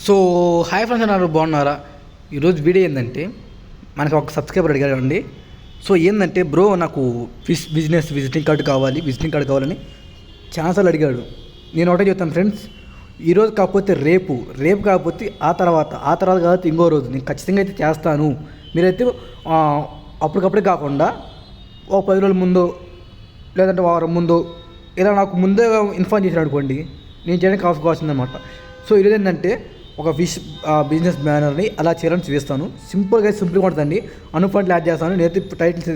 So hi friends అన్నారు బాగున్నారా. ఈరోజు వీడియో ఏంటంటే మనకు ఒక సబ్స్క్రైబర్ అడిగాడండి. సో ఏంటంటే బ్రో నాకు బిజినెస్ విజిటింగ్ కార్డు కావాలని చాలాసార్లు అడిగాడు. నేను ఒకటే చెప్తాను ఫ్రెండ్స్, ఈరోజు కాకపోతే రేపు కాకపోతే ఆ తర్వాత కాకపోతే ఇంకో రోజు నేను ఖచ్చితంగా అయితే చేస్తాను. మీరైతే అప్పటికప్పుడే కాకుండా ఓ 10 రోజుల ముందు లేదంటే వారం ముందు ఇలా నాకు ముందే ఇన్ఫార్మ్ చేశాడు అనుకోండి, నేను చేయడానికి కావాల్సిందనమాట. సో ఈరోజు ఏంటంటే ఒక బిజినెస్ బ్యానర్ని అలా చేయాలని చూపిస్తాను. సింపుల్గా ఉంటుందండి. అనుఫండ్లు యాడ్ చేస్తాను. నేనైతే టైటిల్స్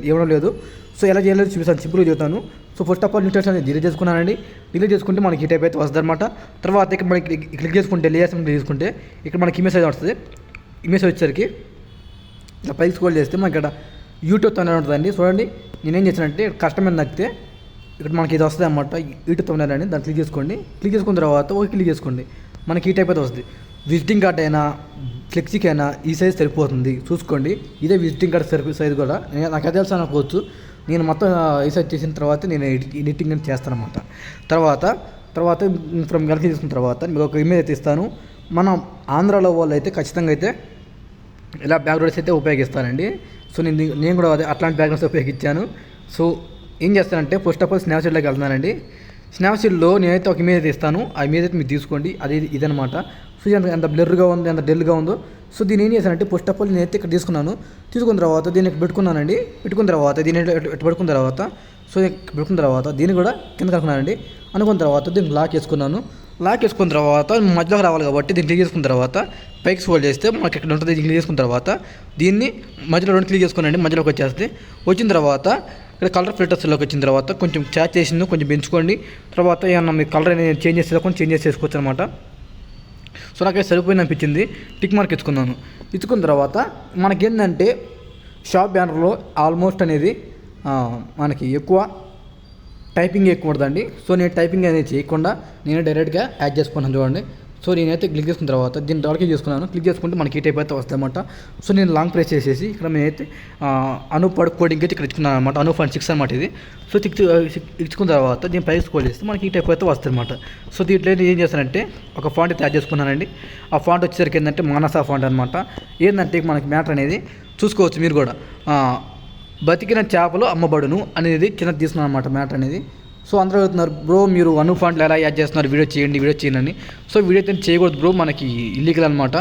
ఇవ్వడం లేదు. సో ఎలా చేయాలో చూపిస్తాను, సింపుల్గా చెప్తాను. సో ఫస్ట్ ఆఫ్ ఆల్ న్యూట్రెస్ అనేది డిలీట్ చేసుకున్నానండి. డిలీట్ చేసుకుంటే మనకి ఈ టైప్ అయితే వస్తుంది అనమాట. తర్వాత ఇక్కడ మనకి క్లిక్ చేసుకుంటే లేయర్స్ క్లిక్ చేసుకుంటే ఇక్కడ మనకి ఇమేజ్ అయితే వస్తుంది. ఇమేజ్ వచ్చేసరికి ఇలా పైకి స్క్రోల్ చేస్తే మనకి ఇక్కడ యూట్యూబ్ అనేది ఉంటుందండి. చూడండి నేనేం చేశానంటే కస్టమర్ నచ్చితే ఇక్కడ మనకి ఇది వస్తుంది అనమాట. యూట్యూబ్ తమిళ అని దాన్ని క్లిక్ చేసుకోండి. క్లిక్ చేసుకున్న తర్వాత ఓకే క్లిక్ చేసుకోండి. మనకి ఈ టైప్ అయితే వస్తుంది. విజిటింగ్ కార్డ్ అయినా ఫ్లెక్సీకి అయినా ఈ సైజ్ సరిపోతుంది చూసుకోండి. ఇదే విజిటింగ్ కార్డ్ సైజ్ కూడా నాకు తెలుసు అనుకోవచ్చు. నేను మొత్తం రీసెర్చ్ చేసిన తర్వాత నేను ఎడిటింగ్ అని చేస్తానమాట. తర్వాత ఫ్రమ్ గల్కి తీసుకున్న తర్వాత మీకు ఒక ఇమేజ్ అయితే ఇస్తాను. మనం ఆంధ్రాలో వాళ్ళు అయితే ఖచ్చితంగా అయితే ఇలా బ్యాక్గ్రౌండ్స్ అయితే ఉపయోగిస్తానండి. సో నేను కూడా అట్లాంటి బ్యాక్గ్రౌండ్స్ ఉపయోగించాను. సో ఏం చేస్తానంటే ఫస్ట్ ఆఫ్ ఆల్ స్నాప్చాట్లోకి వెళ్తున్నానండి. స్నాప్చాట్లో నేనైతే ఒక ఇమేజ్ అయితే ఇస్తాను. ఆ ఇమేజ్ అయితే మీరు తీసుకోండి. అది ఇదనమాట. సో ఎంత బ్లర్గా ఉంది, ఎంత డెల్గా ఉందో. సో దీన్ని ఏం చేశానంటే ఫస్ట్ ఆఫ్ ఆల్ నేనైతే ఇక్కడ తీసుకున్న తర్వాత దీన్ని పెట్టుకున్నానండి. పెట్టుకున్న తర్వాత దీన్ని పెట్టుకున్న తర్వాత దీన్ని కూడా కింద కనుక్కున్నానండి. అనుకున్న తర్వాత దీన్ని లాక్ చేసుకున్నాను. లాక్ చేసుకున్న తర్వాత మధ్యలోకి రావాలి కాబట్టి దీన్ని క్లిక్ చేసుకున్న తర్వాత పైకి స్క్రోల్ చేస్తే మనకి ఇక్కడ ఉంటుంది. క్లిక్ చేసుకున్న తర్వాత దీన్ని మధ్యలో రెండు క్లిక్ చేసుకున్నాండి. మధ్యలోకి వచ్చిన తర్వాత ఇక్కడ కలర్ ఫిల్టర్స్లోకి వచ్చిన తర్వాత కొంచెం చేసింది కొంచెం పెంచుకోండి. తర్వాత ఏమన్నా మీ కలర్ అనేది చేంజ్ చేసుకోవచ్చు అనమాట. సో నాకైతే సరిపోయింది అనిపించింది. టిక్ మార్క్ ఇచ్చుకున్న తర్వాత మనకేంటంటే షాప్ బ్యానర్లో ఆల్మోస్ట్ అనేది మనకి టైపింగ్ ఎక్కువ ఉంటుందండి. సో నేను టైపింగ్ అనేది చేయకుండా నేను డైరెక్ట్గా యాడ్ చేసుకున్నాను చూడండి. సో నేనైతే క్లిక్ చేసుకున్న తర్వాత దీన్ని డౌన్లోడ్ చేసుకున్నాను. క్లిక్ చేసుకుంటే మనకి ఈ టైప్ అయితే వస్తుందన్నమాట. సో నేను లాంగ్ ప్రెస్ చేసేసి ఇక్కడ నేనైతే అనుపడ్ కోడింగ్ అయితే ఇక్కడ ఇచ్చుకున్నాను అనమాట. అనుఫండ్ 6 అనమాట ఇది. సో ఇచ్చుకున్న తర్వాత దీన్ని పైకి స్క్రోల్ చేస్తే మనకి ఈ టైప్ అయితే వస్తుంది అనమాట. సో దీంట్లో ఏం చేస్తానంటే ఒక ఫాంట్ అయితే యాడ్ చేసుకున్నానండి. ఆ ఫాంట్ వచ్చేసరికి ఏంటంటే మానసా ఫాంట్ అనమాట. ఏంటంటే మనకి మ్యాటర్ అనేది చూసుకోవచ్చు మీరు కూడా. బతికిన చేపలు అమ్మబడును అనేది చిన్నది తీసుకున్నాను అనమాట మ్యాటర్ అనేది. సో అందరూ అడుగుతున్నారు, బ్రో మీరు ఫండ్లు ఎలా యాడ్ చేస్తున్నారు, వీడియో చేయండి అని. సో వీడియో అయితే చేయకూడదు బ్రో, మనకి ఇల్లీగల్ అనమాట.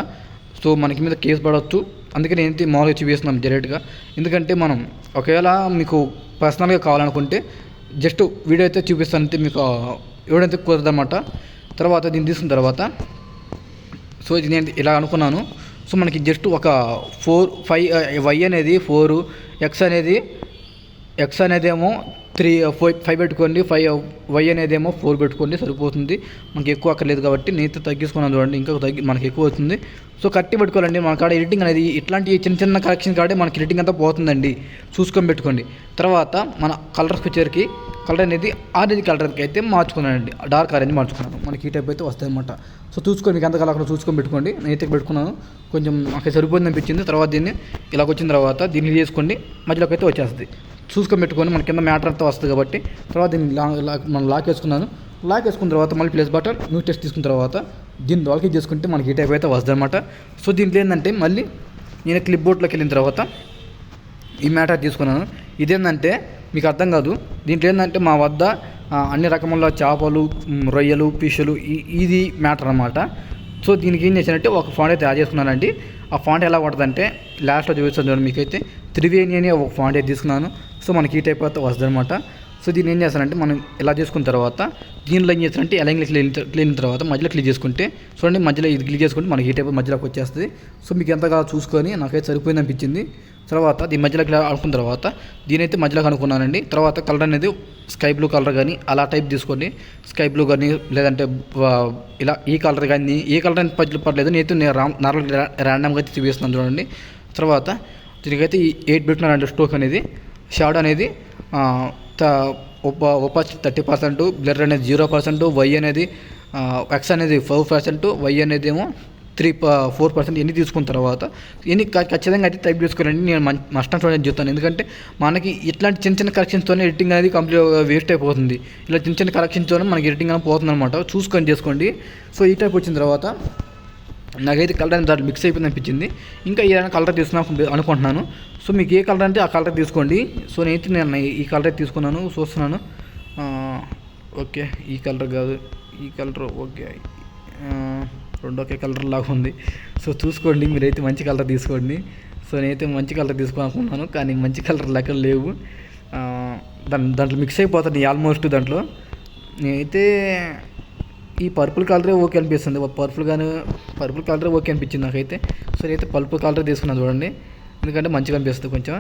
సో మనకి మీద కేసు పడవచ్చు. అందుకే నేనైతే మామూలుగా చూపిస్తున్నాం డైరెక్ట్గా. ఎందుకంటే మనం ఒకవేళ మీకు పర్సనల్గా కావాలనుకుంటే జస్ట్ వీడియో అయితే చూపిస్తానంటే మీకు ఎవడైతే కుదరదన్నమాట. తర్వాత దీన్ని తీసుకున్న తర్వాత సో ఇది నేను ఇలా అనుకున్నాను. సో మనకి జస్ట్ ఒక 4 5 వై అనేది 4 ఎక్స్ అనేదేమో 3 5 పెట్టుకోండి. 5 వై అనేదేమో 4 పెట్టుకోండి సరిపోతుంది. మనకి ఎక్కువ అక్కర్లేదు కాబట్టి నేనైతే తగ్గించుకున్నాను చూడండి. ఇంకా మనకి ఎక్కువ అవుతుంది. సో కట్టి పెట్టుకోవాలండి. మన కాడ ఎడిటింగ్ అనేది ఇట్లాంటి చిన్న కరెక్షన్ కాడే మనకి ఎడిటింగ్ అంతా పోతుందండి. చూసుకొని పెట్టుకోండి. తర్వాత మన కలర్స్కి వచ్చేసరికి కలర్ అనేది ఆరెంజ్ కలర్కి అయితే మార్చుకున్నానండి. డార్క్ ఆరెంజ్ మార్చుకున్నాను. మనకి ఈ టైప్ అయితే వస్తాయి అన్నమాట. సో చూసుకొని మీకు ఎంత కలర్ చూసుకొని పెట్టుకోండి. నేనైతే పెట్టుకున్నాను. కొంచెం నాకు సరిపోయింది అనిపించింది. తర్వాత దీన్ని ఇలాగ వచ్చిన తర్వాత దీన్ని చేసుకోండి. మధ్యలోకి అయితే వచ్చేస్తుంది. చూసుకొని పెట్టుకొని మన కింద మ్యాటర్ అంతా వస్తుంది కాబట్టి తర్వాత దీన్ని మనం లాక్ వేసుకున్నాను. లాక్ వేసుకున్న తర్వాత మళ్ళీ ప్లేస్ బటన్ న్యూ టెస్ట్ తీసుకున్న తర్వాత దీన్ని లాక్ చేసుకుంటే మనకి ఈ టైప్ అయితే వస్తుంది అనమాట. సో దీంట్లో ఏంటంటే మళ్ళీ నేను క్లిప్ బోర్డ్లోకి వెళ్ళిన తర్వాత ఈ మ్యాటర్ తీసుకున్నాను. ఇదేంటంటే మీకు అర్థం కాదు. దీంట్లో ఏంటంటే మా వద్ద అన్ని రకముల చేపలు, రొయ్యలు, ఫిష్లు ఇది మ్యాటర్ అనమాట. సో దీనికి ఏం చేశానంటే ఒక ఫాంట్ అయితే యాడ్ చేసుకున్నానండి. ఆ ఫాంట్ ఎలా ఉంటుందంటే లాస్ట్లో చూపిస్తాను చూడండి. మీకైతే త్రివేణి అని ఒక ఫాంట్ అయితే తీసుకున్నాను. సో మనకి ఈ టైప్ అయితే వస్తుంది అనమాట. సో దీన్ని ఏం చేస్తానంటే మనం ఇలా చేసుకున్న తర్వాత దీనిలో ఏం చేస్తానంటే ఎలా క్లీన్ తర్వాత మధ్యలో క్లిక్ చేసుకుంటే చూడండి, మధ్యలో ఇది క్లిక్ చేసుకుంటే మనకి ఈ టైప్ మధ్యలోకి వచ్చేస్తుంది. సో మీకు ఎంతగా చూసుకొని నాకైతే సరిపోయింది అనిపించింది. తర్వాత దీని మధ్యలోకి అనుకున్న తర్వాత దీనైతే మధ్యలోకి అనుకున్నానండి. తర్వాత కలర్ అనేది స్కై బ్లూ కలర్ కానీ అలా టైప్ తీసుకోండి. స్కై బ్లూ కానీ లేదంటే ఇలా ఈ కలర్ కానీ ఏ కలర్ అనేది పర్లేదు. నేనైతే నార్మల్ ర్యాండమ్గా అయితే చూపిస్తున్నాను చూడండి. తర్వాత దీనికైతే 8 పెట్టినారంటే స్ట్రోక్ అనేది, షాడో అనేది ఒపాసిటీ 30%, బ్లర్ అనేది 0%, వై అనేది ఎక్స్ అనేది 4%, వై అనేది ఏమో 4% ఎన్ని తీసుకున్న తర్వాత ఎన్ని ఖచ్చితంగా అయితే టైప్ చేసుకోవాలండి. నేను మస్ట్ చూడండి చెప్తాను. ఎందుకంటే మనకి ఇట్లాంటి చిన్న కరెక్షన్స్తోనే ఎడిటింగ్ అనేది కంప్లీట్ వేస్ట్ అయిపోతుంది. ఇలా చిన్న కరెక్షన్స్తోనే మనకి ఎడిటింగ్ అనేది పోతుంది అనమాట. చూసుకొని చేసుకోండి. సో ఈ టైప్ వచ్చిన తర్వాత నాకైతే కలర్ అనేది దాంట్లో మిక్స్ అయిపోయింది అనిపించింది. ఇంకా ఏదైనా కలర్ తీసుకున్నా అనుకుంటున్నాను. సో మీకు ఏ కలర్ అంటే ఆ కలర్ తీసుకోండి. సో నేను ఈ కలర్ తీసుకున్నాను, చూస్తున్నాను. ఓకే, ఈ కలర్ కాదు, ఈ కలర్ ఓకే, రెండు ఒకే కలర్ లాగా ఉంది. సో చూసుకోండి, మీరైతే మంచి కలర్ తీసుకోండి. సో నేనైతే మంచి కలర్ తీసుకోవాలనుకున్నాను, కానీ మంచి కలర్ లెక్కలు లేవు. దాంట్లో మిక్స్ అయిపోతుంది ఆల్మోస్ట్. దాంట్లో నేనైతే ఈ పర్పుల్ కలరే ఓకే అనిపిస్తుంది. పర్పుల్ కలరే ఓకే అనిపించింది నాకైతే. సో నేనైతే పర్పుల్ కలర్ తీసుకున్నాను చూడండి, ఎందుకంటే మంచిగా అనిపిస్తుంది కొంచెం.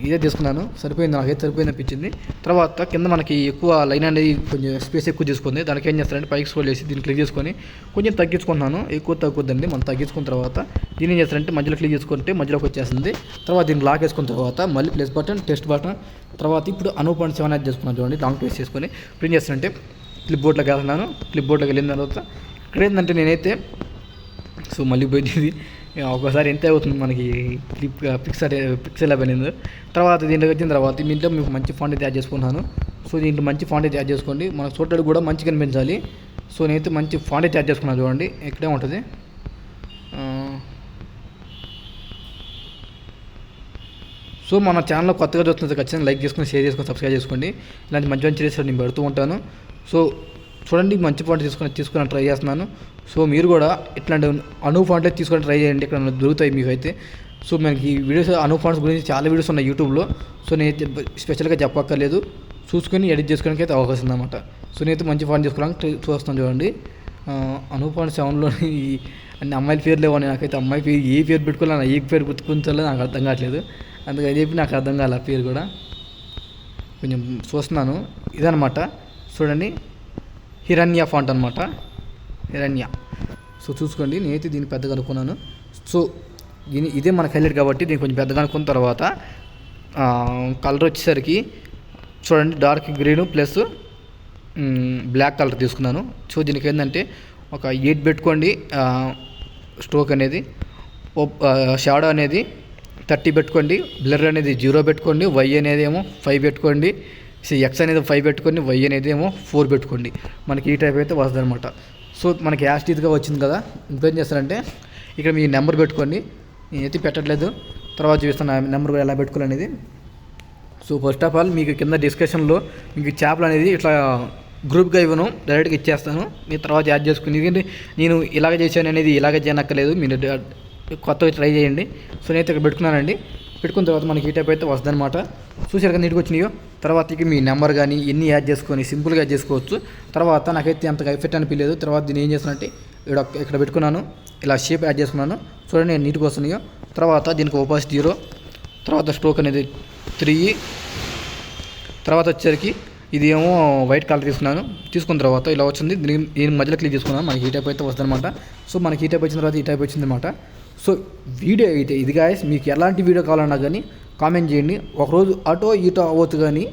ఇదే తీసుకున్నాను, సరిపోయింది, నాకైతే సరిపోయింది అనిపించింది. తర్వాత కింద మనకి ఎక్కువ లైన్ అనేది కొంచెం స్పేస్ ఎక్కువ తీసుకుంది. దానికి ఏం చేస్తారంటే పైకి స్క్రోల్ చేసి దీన్ని క్లిక్ చేసుకొని కొంచెం తగ్గించుకుంటున్నాను. ఎక్కువ తగ్గుద్దండి. మనం తగ్గించుకున్న తర్వాత దీన్ని ఏం చేస్తారంటే మధ్యలో క్లిక్ చేసుకుంటే మధ్యలోకి వచ్చేస్తుంది. తర్వాత దీన్ని లాక్ వేసుకున్న తర్వాత మళ్ళీ ప్లస్ బటన్, టెస్ట్ బటన్, తర్వాత ఇప్పుడు Anup.7 యాడ్ చేసుకున్నాను చూడండి. లాంగ్ ప్రెస్ చేసుకొని ప్రింట్ చేస్తారంటే క్లిప్ బోర్డ్లోకి వెళ్తున్నాను. క్లిప్ బోర్డ్లోకి వెళ్ళిన తర్వాత ఇక్కడ ఏంటంటే నేనైతే సో మళ్ళీ పోయింది. ఒక్కోసారి ఎంత అవుతుంది మనకి పిక్సెల్ అయిపోయింది. తర్వాత దీంట్లోకి వచ్చిన తర్వాత దీంట్లో మీకు మంచి ఫాంట్ అయితే యాడ్ చేసుకున్నాను. సో దీంట్లో మంచి ఫాంట్ అయితే యాడ్ చేసుకోండి, మనకు చూడడానికి కూడా మంచిగా కనిపించాలి. సో నేనైతే మంచి ఫాంట్ అయితే యాడ్ చేసుకున్నాను చూడండి, ఇక్కడే ఉంటుంది. సో మన ఛానల్లో కొత్తగా చూస్తుంది ఖచ్చితంగా లైక్ చేసుకొని, షేర్ చేసుకొని, సబ్స్క్రైబ్ చేసుకోండి. ఇలాంటి మంచి మంచి చేసి నేను పెడుతూ ఉంటాను. సో చూడండి, మంచి ఫాంట్ తీసుకొని ట్రై చేస్తున్నాను. సో మీరు కూడా ఇట్లాంటి Anup ఫాంట్లే తీసుకొని ట్రై చేయండి, ఇక్కడ దొరుకుతాయి మీకు అయితే. సో మనకి వీడియోస్ Anup ఫాంట్స్ గురించి చాలా వీడియోస్ ఉన్నాయి యూట్యూబ్లో. సో నేనైతే స్పెషల్గా చెప్పక్కర్లేదు, చూసుకొని ఎడిట్ చేసుకోవడానికి అయితే అవకాశం ఉందన్నమాట. సో నేనైతే మంచి ఫాంట్ చేసుకోవడానికి చూస్తాను చూడండి. Anup.7లో అన్ని అమ్మాయిల పేర్లు లేవని, నాకైతే అమ్మాయి పేరు ఏ పేరు పెట్టుకోవాలి, ఏ పేరు గుర్తుకుంటాలో నాకు అర్థం కావట్లేదు. అందుకని చెప్పి నాకు అర్థం కాలే ఆ పేరు కూడా. కొంచెం చూస్తున్నాను, ఇదనమాట చూడండి, హిరణ్య ఫాంట్ అనమాట, హిరణ్య. సో చూసుకోండి, నేనైతే దీన్ని పెద్దగా అనుకున్నాను. సో ఇదే మనకు హైలైట్ కాబట్టి దీన్ని కొంచెం పెద్దగా అనుకున్న తర్వాత కలర్ వచ్చేసరికి చూడండి, dark green plus black colour తీసుకున్నాను. సో దీనికి ఏంటంటే ఒక 8 పెట్టుకోండి స్ట్రోక్ అనేది, షాడో అనేది 30 పెట్టుకోండి, బ్లర్ అనేది 0 పెట్టుకోండి, వై అనేది ఏమో 5 పెట్టుకోండి, ఎక్స్ అనేది 5 పెట్టుకోండి, వై అనేది ఏమో 4 పెట్టుకోండి. మనకి ఈ టైప్ అయితే వస్తుంది అనమాట. సో మనకి యాస్టీత్గా వచ్చింది కదా, ఇప్పుడు ఏం చేస్తారంటే ఇక్కడ మీ నెంబర్ పెట్టుకోండి. నేనైతే పెట్టట్లేదు, తర్వాత చూపిస్తాను నెంబర్ ఎలా పెట్టుకోవాలనేది. సో ఫస్ట్ ఆఫ్ ఆల్ మీకు కింద డిస్క్రిప్షన్లో మీకు చేపలు అనేది ఇట్లా గ్రూప్గా ఇవ్వను, డైరెక్ట్గా ఇచ్చేస్తాను. మీరు తర్వాత యాడ్ చేసుకుని, ఎందుకంటే నేను ఇలాగ చేశాను అనేది ఇలాగ చేయనక్కర్లేదు, మీరు కొత్తగా ట్రై చేయండి. సో నేనైతే ఇక్కడ పెట్టుకున్నానండి. పెట్టుకున్న తర్వాత మనకి ఈ టైప్ అయితే వస్తుంది అనమాట. చూసారు కదా నీట్గా వచ్చినాయో. తర్వాత ఇక మీ నెంబర్ కానీ ఎన్ని యాడ్ చేసుకొని సింపుల్గా యాడ్ చేసుకోవచ్చు. తర్వాత నాకైతే అంతగా ఎఫెక్ట్ అనిపించలేదు. తర్వాత దీన్ని ఏం చేస్తానంటే ఇక్కడ పెట్టుకున్నాను, ఇలా షేప్ యాడ్ చేసుకున్నాను. చూడండి నేను నీట్గా వస్తున్నాయో. తర్వాత దీనికి ఓపాసిటీ 0, తర్వాత స్ట్రోక్ అనేది 3, తర్వాత వచ్చేసరికి ఇది ఏమో వైట్ కలర్ తీసుకున్న తర్వాత ఇలా వచ్చింది. దీని మధ్యలో క్లిక్ చేసుకున్నాను, మనకి ఈ టైప్ అయితే వస్తుంది అనమాట. సో మనకి ఈ టైప్ వచ్చిన తర్వాత ఈ టైప్ వచ్చింది అనమాట. సో వీడియో అయితే ఇది గాయస్, మీకు ఎలాంటి వీడియో కావాలన్నా కానీ కామెంట్ చేయండి. ఒకరోజు అటో ఇటో అవ్వచ్చు, కానీ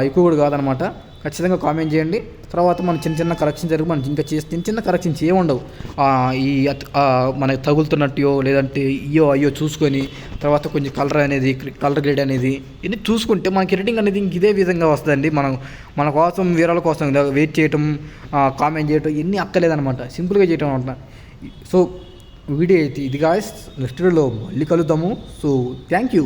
ఎక్కువ కూడా కాదనమాట. ఖచ్చితంగా కామెంట్ చేయండి. తర్వాత మనం చిన్న కరెక్షన్ జరిగి మనం ఇంకా చిన్న కరెక్షన్స్ ఏముండవు. ఈ మనకి తగులుతున్నట్టు లేదంటే అయ్యో చూసుకొని తర్వాత కొంచెం కలర్ గ్రేడ్ అనేది ఇన్ని చూసుకుంటే మనకి ఎడిటింగ్ అనేది ఇంక ఇదే విధంగా వస్తుందండి. మన కోసం వీరాల కోసం వెయిట్ చేయటం, కామెంట్ చేయటం ఇవన్నీ అక్కర్లేదనమాట, సింపుల్గా చేయటం అనమాట. సో వీడియో అయితే ఇది గాయస్, నెక్స్ట్ వీడియోలో మళ్ళీ కలుద్దాము. So thank you.